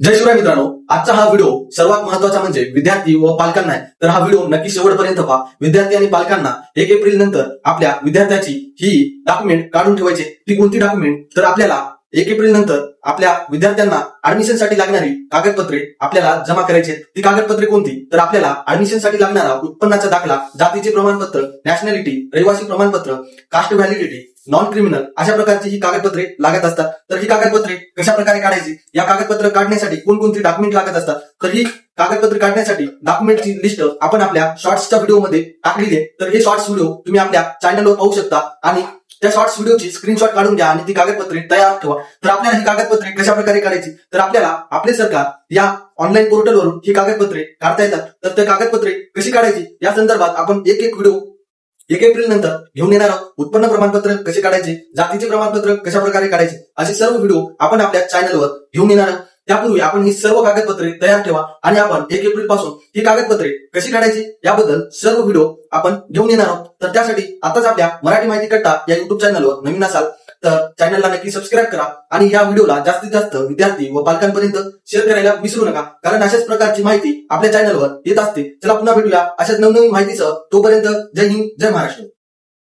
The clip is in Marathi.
जय शिवराय मित्रांनो, आजचा हा व्हिडिओ सर्वात महत्वाचा म्हणजे विद्यार्थी व पालकांना आहे. तर हा व्हिडिओ नक्की शेवटपर्यंत पहा. विद्यार्थी आणि पालकांना 1 एप्रिल नंतर आपल्या विद्यार्थ्याची ही डॉक्युमेंट काढून ठेवायचे. ती कोणती डॉक्युमेंट? तर आपल्याला 1 एप्रिल नंतर आपल्या विद्यार्थ्यांना ऍडमिशनसाठी लागणारी कागदपत्रे आपल्याला जमा करायची. ती कागदपत्रे कोणती? तर आपल्याला ऍडमिशनसाठी लागणारा उत्पन्नाचा दाखला, जातीचे प्रमाणपत्र, नॅशनॅलिटी, रहिवासी प्रमाणपत्र, कास्ट व्हॅलिडिटी, नॉन क्रिमिनल अशा प्रकारची ही कागदपत्रे लागत असतात. तर ही कागदपत्रे कशा प्रकारे काढायची, या कागदपत्र काढण्यासाठी कोणकोणती डॉक्युमेंट लागत असतात, तर ही कागदपत्रे काढण्यासाठी डॉक्युमेंटची लिस्ट आपण आपल्या शॉर्ट्सच्या व्हिडिओमध्ये टाकलेली आहे. तर हे शॉर्ट्स व्हिडिओ तुम्ही आपल्या चॅनलवर पाहू शकता आणि त्या शॉर्ट्स व्हिडिओची स्क्रीनशॉट काढून घ्या आणि ती कागदपत्रे तयार ठेवा. तर आपल्याला ही कागदपत्रे कशा प्रकारे काढायची? तर आपल्याला आपले सरकार या ऑनलाईन पोर्टलवरून ही कागदपत्रे काढता येतात. तर ते कागदपत्रे कशी काढायची या संदर्भात आपण एक व्हिडिओ 1 एप्रिल नंतर घेऊन येणार आहोत. उत्पन्न प्रमाणपत्र कसे काढायचे, जातीचे प्रमाणपत्र कशा प्रकारे काढायचे, असे सर्व व्हिडिओ आपण आपल्या चॅनलवर घेऊन येणार आहोत. त्यापूर्वी आपण ही सर्व कागदपत्रे तयार ठेवा आणि आपण 1 एप्रिल पासून ही कागदपत्रे कशी काढायची याबद्दल सर्व व्हिडिओ आपण घेऊन येणार आहोत. तर त्यासाठी आताच आपल्या मराठी माहिती कट्टा या युट्यूब चॅनलवर नवीन असाल तर चॅनलला नक्की सबस्क्राईब करा आणि या व्हिडिओला जास्तीत जास्त विद्यार्थी व पालकांपर्यंत शेअर करायला विसरू नका, कारण अशाच प्रकारची माहिती आपल्या चॅनलवर येत असते. चला पुन्हा भेटूया अशाच नवनवीन माहितीसह. तोपर्यंत जय हिंद, जय महाराष्ट्र.